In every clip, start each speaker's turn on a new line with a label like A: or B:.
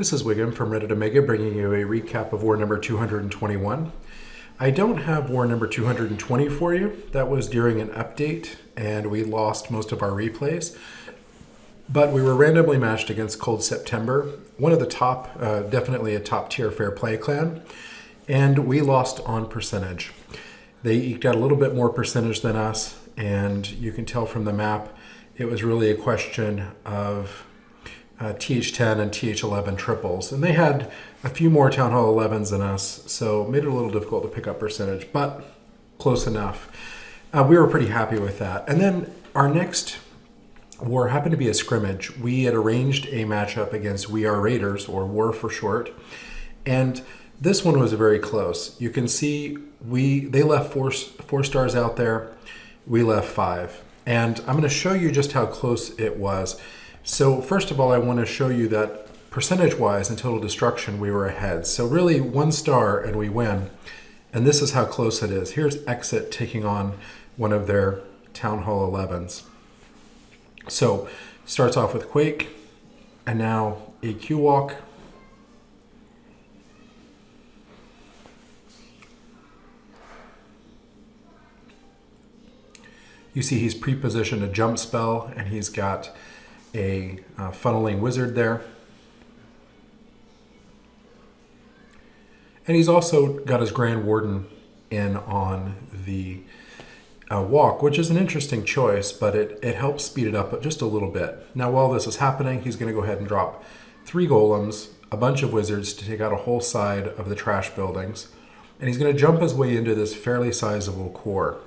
A: This is Wiggum from Reddit Omega bringing you a recap of war number 221. I don't have war number 220 for you. That was during an update and we lost most of our replays. But we were randomly matched against Cold September, one of the top, definitely a top tier fair play clan, and we lost on percentage. They eked out a little bit more percentage than us, and you can tell from the map it was really a question of TH10 and TH11 triples, and they had a few more Town Hall 11s than us, so it made it a little difficult to pick up percentage, but close enough. We were pretty happy with that. And then our next war happened to be a scrimmage. We had arranged a matchup against We Are Raiders, or War for short, and this one was very close. You can see they left four stars out there, we left 5. And I'm going to show you just how close it was. So first of all, I want to show you that percentage-wise in total destruction, we were ahead. So really 1 star and we win. And this is how close it is. Here's Exit taking on one of their Town Hall 11s. So starts off with Quake, and now AQ Walk. You see he's pre-positioned a jump spell, and he's got a funneling wizard there. And he's also got his Grand Warden in on the walk, which is an interesting choice, but it helps speed it up just a little bit. Now while this is happening, he's going to go ahead and drop 3 golems, a bunch of wizards to take out a whole side of the trash buildings, and he's going to jump his way into this fairly sizable core.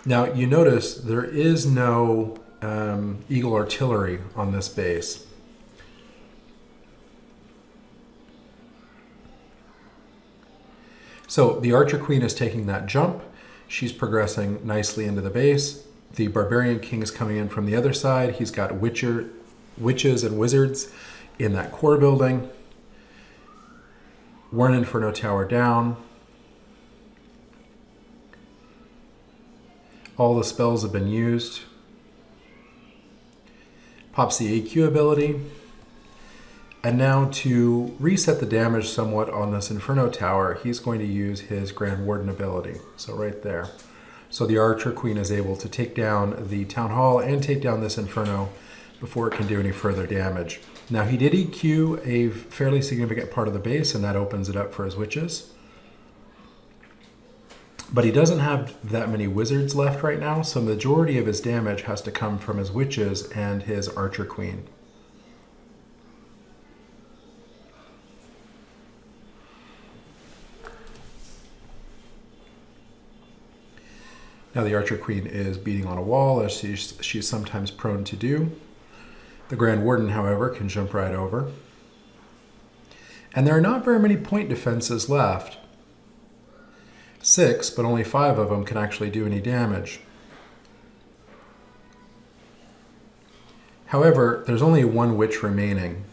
A: Now you notice there is no Eagle artillery on this base. So the Archer Queen is taking that jump. She's progressing nicely into the base. The Barbarian King is coming in from the other side. He's got witches and wizards in that core building. Warren Inferno Tower down. All the spells have been used. Pops the AQ ability. And now to reset the damage somewhat on this Inferno Tower, he's going to use his Grand Warden ability. So right there. So the Archer Queen is able to take down the Town Hall and take down this Inferno before it can do any further damage. Now he did EQ a fairly significant part of the base, and that opens it up for his witches. But he doesn't have that many wizards left right now, so the majority of his damage has to come from his witches and his Archer Queen. Now the Archer Queen is beating on a wall, as she's sometimes prone to do. The Grand Warden, however, can jump right over. And there are not very many point defenses left. 6, but only 5 of them can actually do any damage. However, there's only 1 witch remaining.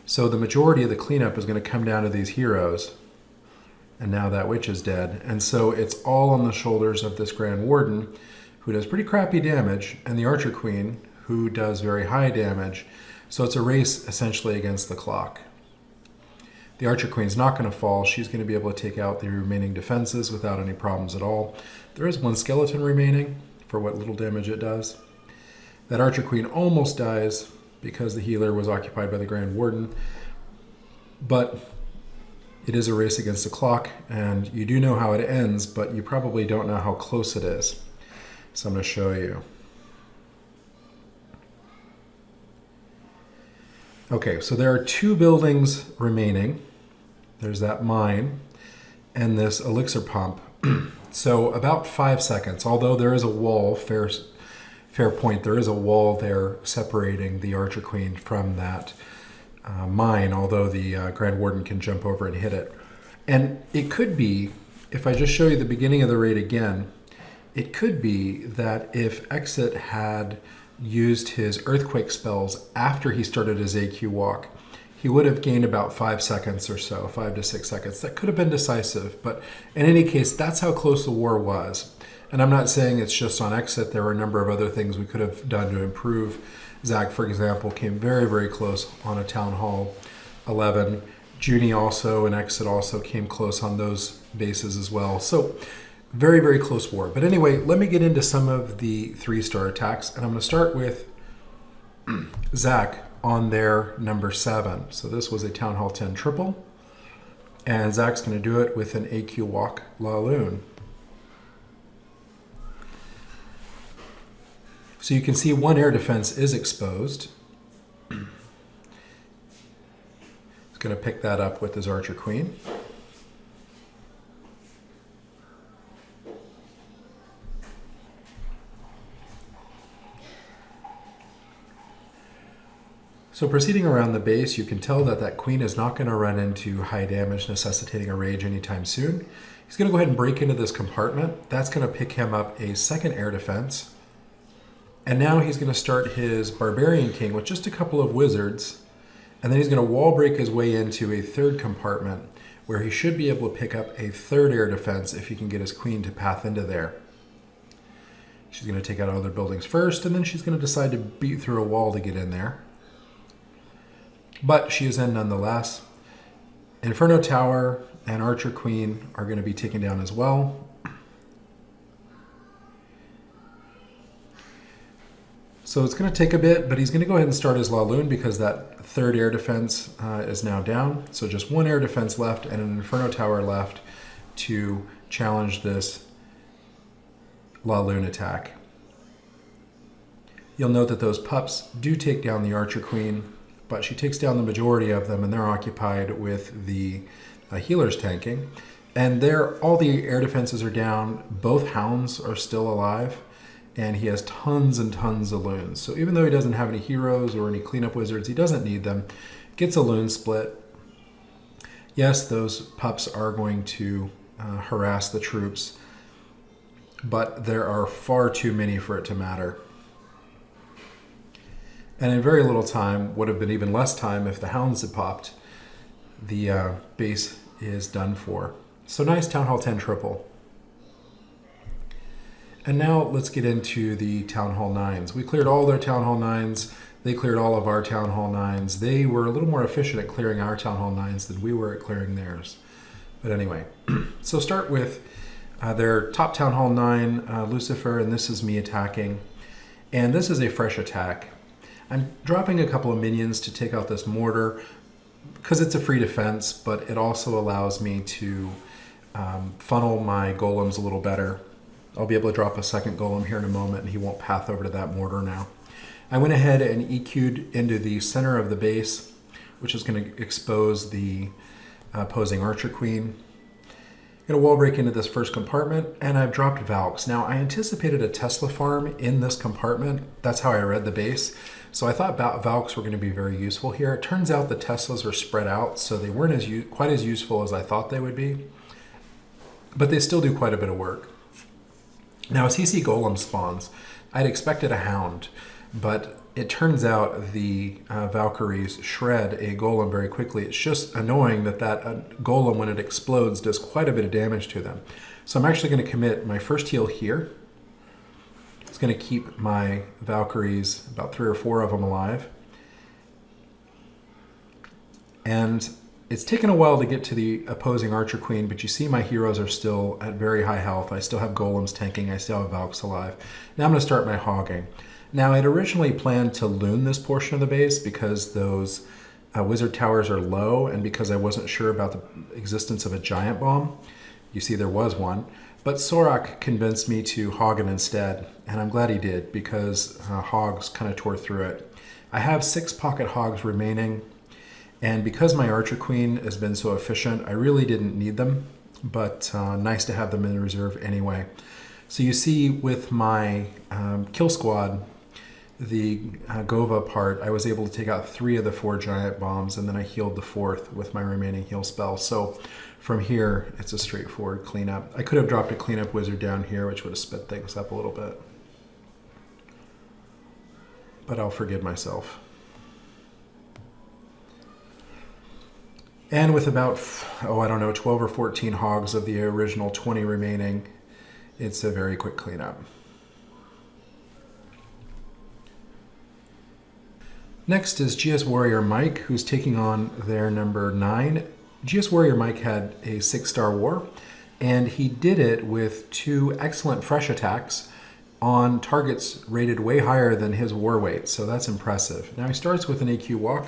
A: So the majority of the cleanup is going to come down to these heroes. And now that witch is dead. And so it's all on the shoulders of this Grand Warden, who does pretty crappy damage, and the Archer Queen, who does very high damage. So it's a race essentially against the clock. The Archer Queen's not going to fall. She's going to be able to take out the remaining defenses without any problems at all. There is 1 skeleton remaining for what little damage it does. That Archer Queen almost dies because the healer was occupied by the Grand Warden. But it is a race against the clock, and you do know how it ends, but you probably don't know how close it is. So I'm going to show you. Okay, so there are 2 buildings remaining. There's that mine and this elixir pump. So about 5 seconds, although there is a wall, fair point, there is a wall there separating the Archer Queen from that mine, although the Grand Warden can jump over and hit it. And it could be, if I just show you the beginning of the raid again, it could be that if Exit had used his Earthquake spells after he started his AQ walk, he would have gained about 5 seconds or so, 5 to 6 seconds. That could have been decisive, but in any case, that's how close the war was. And I'm not saying it's just on Exit. There were a number of other things we could have done to improve Zach, for example, came very, very close on a Town Hall 11. Junie also and Exit also came close on those bases as well. So very, very close war. But anyway, let me get into some of the 3-star attacks. And I'm going to start with Zach on their number 7. So this was a Town Hall 10 triple. And Zach's going to do it with an AQ Walk La Lune. So you can see one air defense is exposed. He's going to pick that up with his Archer Queen. So proceeding around the base, you can tell that that queen is not going to run into high damage necessitating a rage anytime soon. He's going to go ahead and break into this compartment. That's going to pick him up a second air defense. And now he's going to start his Barbarian King with just a couple of wizards. And then he's going to wall break his way into a third compartment where he should be able to pick up a third air defense if he can get his queen to path into there. She's going to take out other buildings first, and then she's going to decide to beat through a wall to get in there. But she is in nonetheless. Inferno Tower and Archer Queen are going to be taken down as well. So it's going to take a bit, but he's going to go ahead and start his La Lune because that third air defense is now down. So just one air defense left and an Inferno Tower left to challenge this La Lune attack. You'll note that those pups do take down the Archer Queen, but she takes down the majority of them, and they're occupied with the healers tanking. And there, all the air defenses are down. Both hounds are still alive. And he has tons and tons of loons. So even though he doesn't have any heroes or any cleanup wizards, he doesn't need them. Gets a loon split. Yes, those pups are going to harass the troops, but there are far too many for it to matter. And in very little time, would have been even less time if the hounds had popped, the base is done for. So nice Town Hall 10 triple. And now let's get into the Town Hall 9s. We cleared all their Town Hall 9s. They cleared all of our Town Hall 9s. They were a little more efficient at clearing our Town Hall 9s than we were at clearing theirs. But anyway, so start with their top Town Hall 9, Lucifer, and this is me attacking. And this is a fresh attack. I'm dropping a couple of minions to take out this mortar because it's a free defense, but it also allows me to funnel my golems a little better. I'll be able to drop a second golem here in a moment, and he won't path over to that mortar now. I went ahead and EQ'd into the center of the base, which is going to expose the opposing Archer Queen. I'm going to wall break into this first compartment, and I've dropped Valks. Now, I anticipated a Tesla farm in this compartment. That's how I read the base. So I thought Valks were going to be very useful here. It turns out the Teslas were spread out, so they weren't quite as useful as I thought they would be. But they still do quite a bit of work. Now, as CC Golem spawns, I'd expected a Hound, but it turns out the Valkyries shred a Golem very quickly. It's just annoying that Golem, when it explodes, does quite a bit of damage to them. So I'm actually going to commit my first heal here. It's going to keep my Valkyries, about 3 or 4 of them, alive. And it's taken a while to get to the opposing Archer Queen, but you see my heroes are still at very high health. I still have Golems tanking. I still have Valks alive. Now I'm going to start my hogging. Now, I'd originally planned to loon this portion of the base because those wizard towers are low and because I wasn't sure about the existence of a giant bomb. You see there was one. But Sorak convinced me to hog it instead, and I'm glad he did because hogs kind of tore through it. I have 6 pocket hogs remaining. And because my Archer Queen has been so efficient, I really didn't need them, but nice to have them in reserve anyway. So you see with my kill squad, the Gova part, I was able to take out 3 of the 4 giant bombs, and then I healed the 4th with my remaining heal spell. So from here, it's a straightforward cleanup. I could have dropped a cleanup wizard down here, which would have sped things up a little bit. But I'll forgive myself. And with about, 12 or 14 hogs of the original 20 remaining, it's a very quick cleanup. Next is GS Warrior Mike, who's taking on their number 9. GS Warrior Mike had a 6-star war, and he did it with 2 excellent fresh attacks on targets rated way higher than his war weight, so that's impressive. Now he starts with an AQ walk,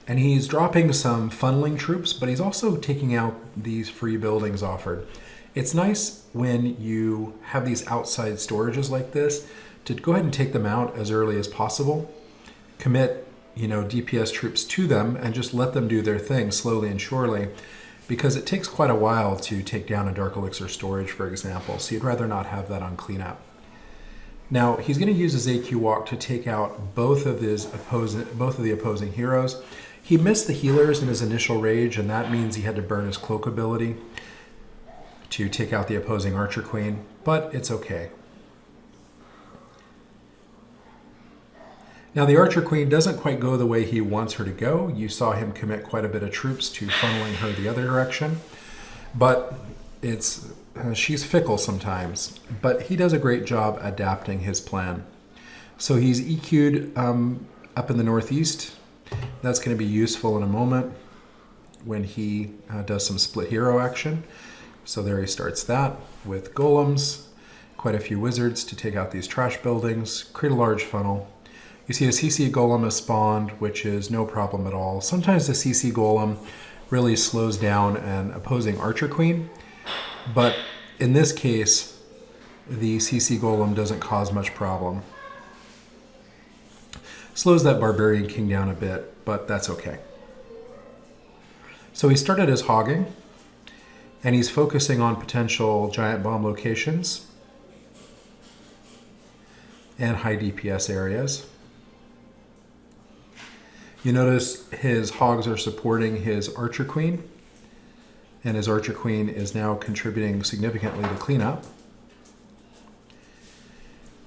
A: and he's dropping some funneling troops, but he's also taking out these free buildings offered. It's nice when you have these outside storages like this to go ahead and take them out as early as possible, commit DPS troops to them, and just let them do their thing slowly and surely, because it takes quite a while to take down a Dark Elixir storage, for example, so you'd rather not have that on cleanup. Now, he's going to use his AQ walk to take out both of the opposing heroes. He missed the healers in his initial rage, and that means he had to burn his cloak ability to take out the opposing Archer Queen, but it's okay. Now, the Archer Queen doesn't quite go the way he wants her to go. You saw him commit quite a bit of troops to funneling her the other direction, but she's fickle sometimes, but he does a great job adapting his plan. So he's EQ'd up in the northeast. That's going to be useful in a moment when he does some split hero action. So there he starts that with golems, quite a few wizards to take out these trash buildings, create a large funnel. You see a CC golem is spawned, which is no problem at all. Sometimes the CC golem really slows down an opposing Archer Queen, but in this case, the CC golem doesn't cause much problem. Slows that Barbarian King down a bit, but that's okay. So he started his hogging, and he's focusing on potential giant bomb locations and high DPS areas. You notice his hogs are supporting his Archer Queen, and his Archer Queen is now contributing significantly to cleanup.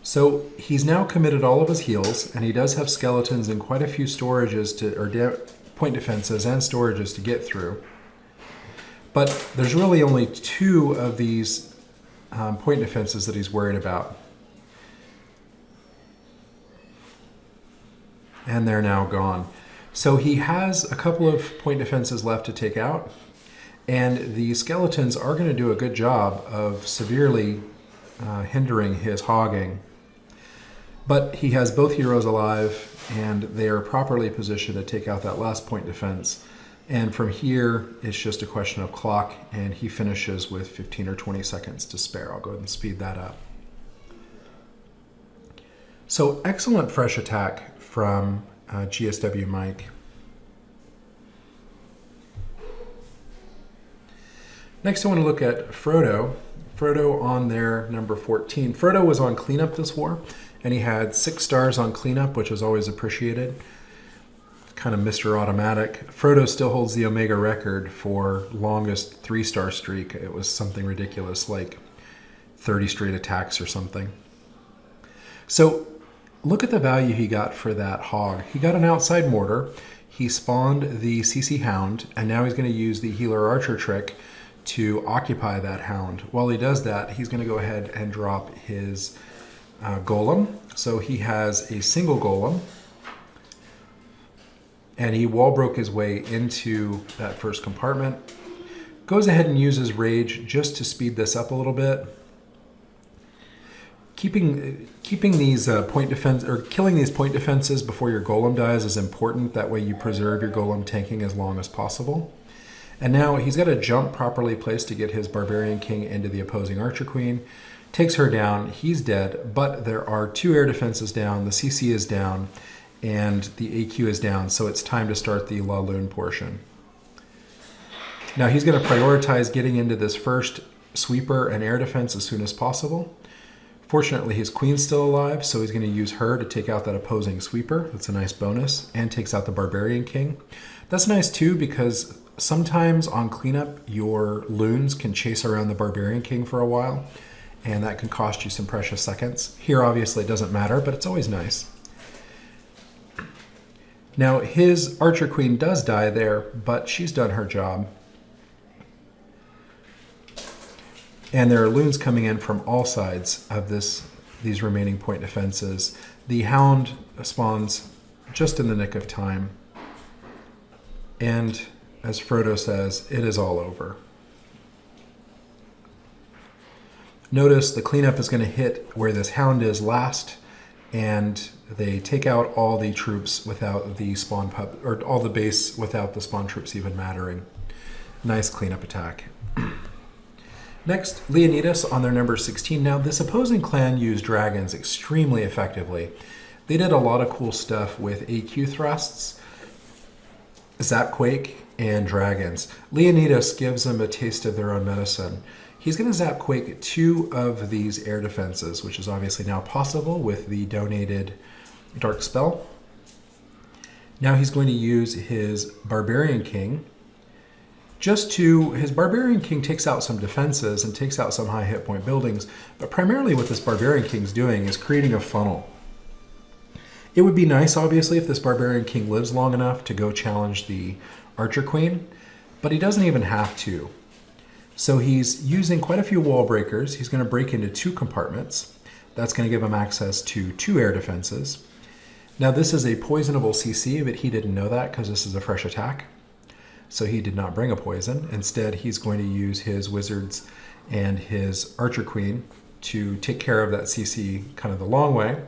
A: So he's now committed all of his heals, and he does have skeletons and quite a few storages point defenses and storages to get through. But there's really only 2 of these point defenses that he's worried about. And they're now gone. So he has a couple of point defenses left to take out, and the skeletons are going to do a good job of severely hindering his hogging. But he has both heroes alive, and they are properly positioned to take out that last point defense. And from here, it's just a question of clock, and he finishes with 15 or 20 seconds to spare. I'll go ahead and speed that up. So excellent fresh attack from GSW Mike. Next, I want to look at Frodo. Frodo on their number 14. Frodo was on cleanup this war, and he had 6 stars on cleanup, which is always appreciated. Kind of Mr. Automatic. Frodo still holds the Omega record for longest 3-star streak. It was something ridiculous, like 30 straight attacks or something. So look at the value he got for that hog. He got an outside mortar. He spawned the CC Hound, and now he's going to use the Healer Archer trick to occupy that Hound. While he does that, he's going to go ahead and drop his Golem. So he has a single Golem, and he wall broke his way into that first compartment. Goes ahead and uses Rage just to speed this up a little bit. Keeping these point defense, or killing these point defenses before your Golem dies is important. That way you preserve your Golem tanking as long as possible. And now he's got a jump properly placed to get his Barbarian King into the opposing Archer Queen. Takes her down, he's dead, but there are 2 air defenses down, the CC is down, and the AQ is down, so it's time to start the La Lune portion. Now he's going to prioritize getting into this first sweeper and air defense as soon as possible. Fortunately, his queen's still alive, so he's going to use her to take out that opposing sweeper. That's a nice bonus, and takes out the Barbarian King. That's nice too, because sometimes on cleanup, your loons can chase around the Barbarian King for a while, and that can cost you some precious seconds. Here, obviously, it doesn't matter, but it's always nice. Now, his Archer Queen does die there, but she's done her job. And there are loons coming in from all sides of these remaining point defenses. The Hound spawns just in the nick of time. And as Frodo says, it is all over. Notice the cleanup is going to hit where this hound is last, and they take out all the troops without the spawn pup, or all the base without the spawn troops even mattering. Nice cleanup attack. Next, Leonidas on their number 16. Now, this opposing clan used dragons extremely effectively. They did a lot of cool stuff with AQ thrusts, Zapquake, and dragons. Leonidas gives them a taste of their own medicine. He's going to Zapquake 2 of these air defenses, which is obviously now possible with the donated Dark Spell. Now he's going to use his Barbarian King. His Barbarian King takes out some defenses and takes out some high hit point buildings, but primarily what this Barbarian King's doing is creating a funnel. It would be nice, obviously, if this Barbarian King lives long enough to go challenge the Archer Queen, but he doesn't even have to. So he's using quite a few wall breakers. He's going to break into 2 compartments. That's going to give him access to 2 air defenses. Now this is a poisonable CC, but he didn't know that because this is a fresh attack. So he did not bring a poison. Instead, he's going to use his wizards and his Archer Queen to take care of that CC kind of the long way.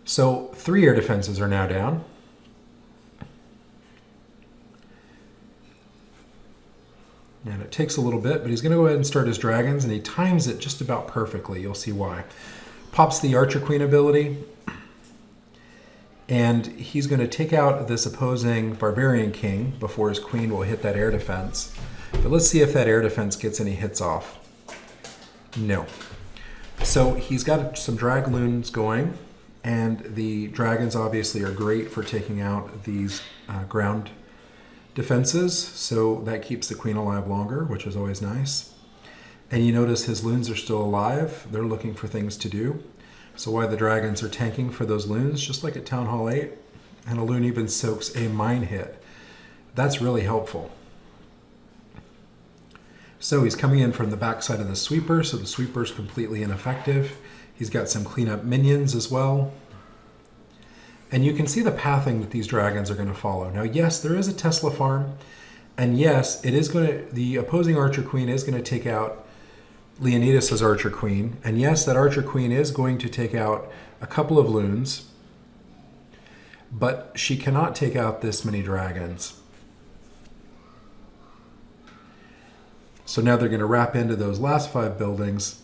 A: So 3 air defenses are now down. And it takes a little bit, but he's going to go ahead and start his dragons, and he times it just about perfectly. You'll see why. Pops the Archer Queen ability, and he's going to take out this opposing Barbarian King before his queen will hit that air defense. But let's see if that air defense gets any hits off. No. So he's got some drag loons going, and the dragons obviously are great for taking out these ground defenses, so that keeps the queen alive longer, which is always nice. And you notice his loons are still alive. They're looking for things to do. So while the dragons are tanking for those loons, just like at Town Hall 8, and a loon even soaks a mine hit. That's really helpful. So he's coming in from the backside of the sweeper, so the sweeper's completely ineffective. He's got some cleanup minions as well. And you can see the pathing that these dragons are going to follow. Now, yes, there is a Tesla farm, and yes, the opposing Archer Queen is going to take out Leonidas' Archer Queen, and yes, that Archer Queen is going to take out a couple of loons, but she cannot take out this many dragons. So now they're going to wrap into those last 5 buildings.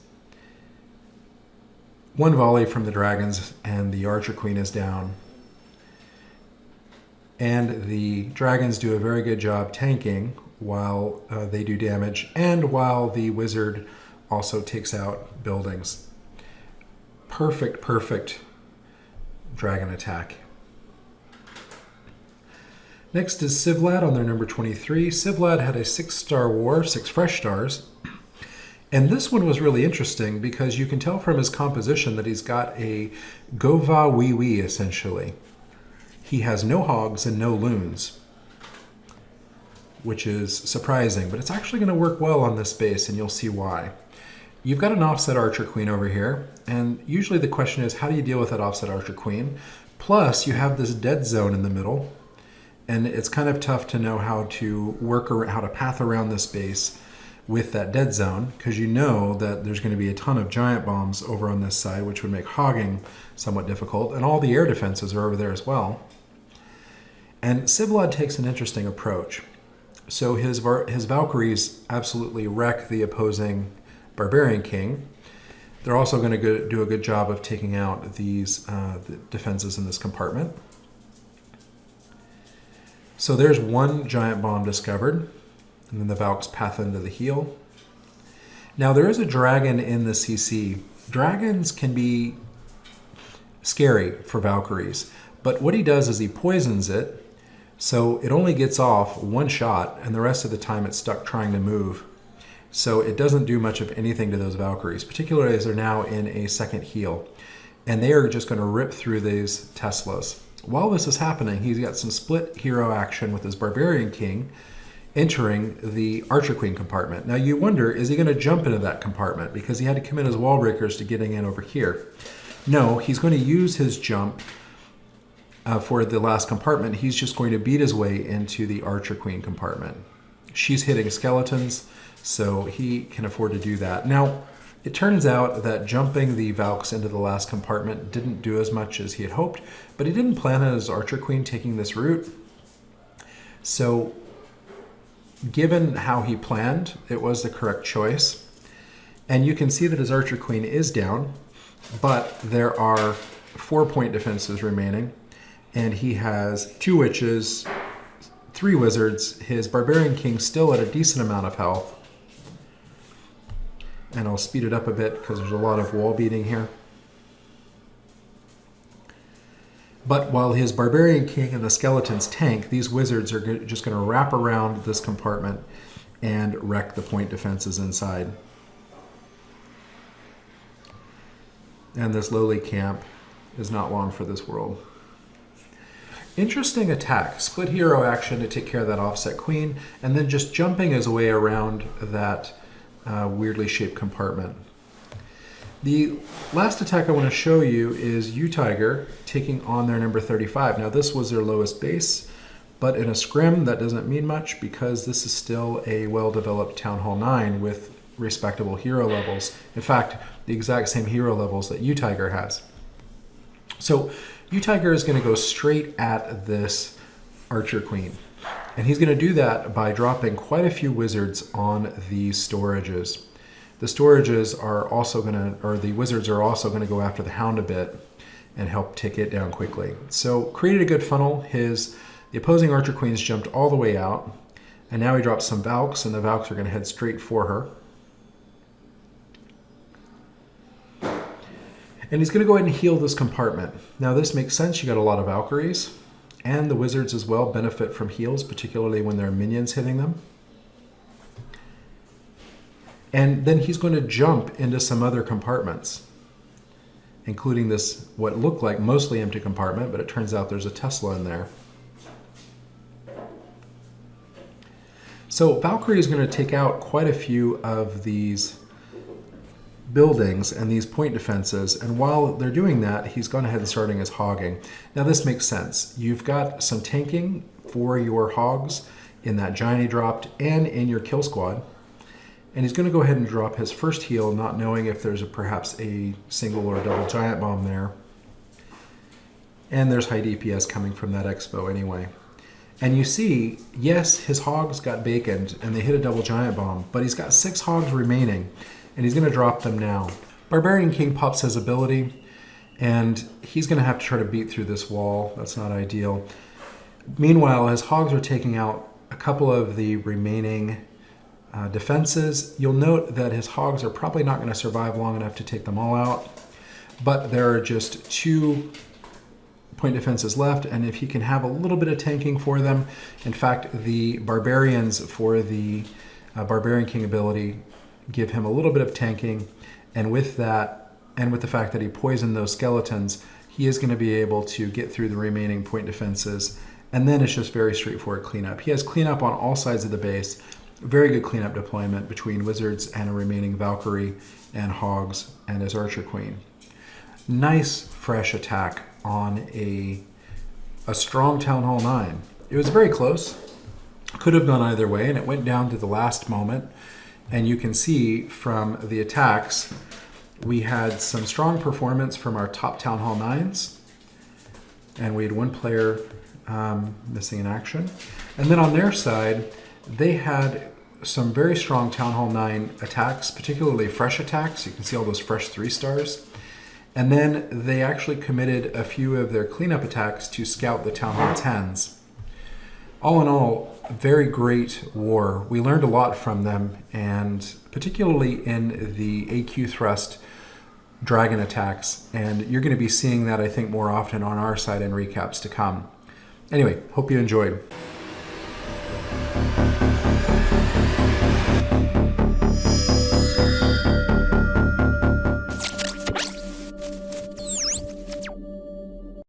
A: 1 volley from the dragons, and the Archer Queen is down. And the dragons do a very good job tanking while they do damage, and while the wizard also takes out buildings. Perfect dragon attack. Next is Civlad on their number 23. Civlad had a 6-star war, 6 fresh stars. And this one was really interesting because you can tell from his composition that he's got a Gova Wee Wee, essentially. He has no hogs and no loons, which is surprising, but it's actually going to work well on this base, and you'll see why. You've got an offset Archer Queen over here, and usually the question is, how do you deal with that offset Archer Queen? Plus, you have this dead zone in the middle, and it's kind of tough to know how to how to path around this base with that dead zone, because you know that there's going to be a ton of giant bombs over on this side, which would make hogging somewhat difficult, and all the air defenses are over there as well. And Civlad takes an interesting approach. So his Valkyries absolutely wreck the opposing Barbarian King. They're also going to do a good job of taking out these the defenses in this compartment. So there's 1 giant bomb discovered, and then the Valks path into the heel. Now there is a dragon in the CC. Dragons can be scary for Valkyries, but what he does is he poisons it, so it only gets off 1 shot, and the rest of the time it's stuck trying to move. So it doesn't do much of anything to those Valkyries, particularly as they're now in a second heal. And they are just going to rip through these Teslas. While this is happening, he's got some split hero action with his Barbarian King entering the Archer Queen compartment. Now you wonder, is he going to jump into that compartment? Because he had to commit his wall breakers to getting in over here. No, he's going to use his jump for the last compartment, he's just going to beat his way into the Archer Queen compartment. She's hitting skeletons, so he can afford to do that. Now, it turns out that jumping the Valks into the last compartment didn't do as much as he had hoped, but he didn't plan on his Archer Queen taking this route. So, given how he planned, it was the correct choice. And you can see that his Archer Queen is down, but there are 4 point defenses remaining, and he has 2 witches, 3 wizards, his Barbarian King still at a decent amount of health. And I'll speed it up a bit because there's a lot of wall beating here. But while his Barbarian King and the skeletons tank, these wizards are just going to wrap around this compartment and wreck the point defenses inside. And this lowly camp is not long for this world. Interesting attack. Split hero action to take care of that offset queen, and then just jumping his way around that weirdly shaped compartment. The last attack I want to show you is U-Tiger taking on their number 35. Now this was their lowest base, but in a scrim that doesn't mean much because this is still a well-developed Town Hall 9 with respectable hero levels. In fact, the exact same hero levels that U-Tiger has. So U-Tiger is going to go straight at this Archer Queen. And he's going to do that by dropping quite a few wizards on the storages. The storages are also going to, or the wizards are also going to go after the Hound a bit and help take it down quickly. So created a good funnel. The opposing Archer Queens jumped all the way out, and now he drops some Valks, and the Valks are going to head straight for her. And he's going to go ahead and heal this compartment. Now this makes sense. You got a lot of Valkyries. And the wizards as well benefit from heals, particularly when there are minions hitting them. And then he's going to jump into some other compartments, including this, what looked like mostly empty compartment, but it turns out there's a Tesla in there. So Valkyrie is going to take out quite a few of these buildings and these point defenses, and while they're doing that, he's gone ahead and starting his hogging. Now this makes sense. You've got some tanking for your hogs in that giant he dropped and in your kill squad, and he's going to go ahead and drop his first heal, not knowing if there's perhaps a single or a double giant bomb there. And there's high DPS coming from that expo anyway. And you see, yes, his hogs got baconed and they hit a double giant bomb, but he's got 6 hogs remaining, and he's going to drop them now. Barbarian King pops his ability, and he's going to have to try to beat through this wall. That's not ideal. Meanwhile, his hogs are taking out a couple of the remaining defenses. You'll note that his hogs are probably not going to survive long enough to take them all out, but there are just 2 point defenses left, and if he can have a little bit of tanking for them, in fact, the barbarians for the Barbarian King ability give him a little bit of tanking, and with that, and with the fact that he poisoned those skeletons, he is going to be able to get through the remaining point defenses, and then it's just very straightforward cleanup. He has cleanup on all sides of the base, very good cleanup deployment between wizards and a remaining Valkyrie and hogs and his Archer Queen. Nice fresh attack on a strong Town Hall 9. It was very close, could have gone either way, and it went down to the last moment. And you can see from the attacks, we had some strong performance from our top Town Hall 9s, and we had 1 player missing in action. And then on their side, they had some very strong Town Hall 9 attacks, particularly fresh attacks. You can see all those fresh 3 stars. And then they actually committed a few of their cleanup attacks to scout the Town Hall 10s. All in all, very great war. We learned a lot from them, and particularly in the AQ thrust dragon attacks. And you're going to be seeing that, I think, more often on our side in recaps to come. Anyway, hope you enjoyed.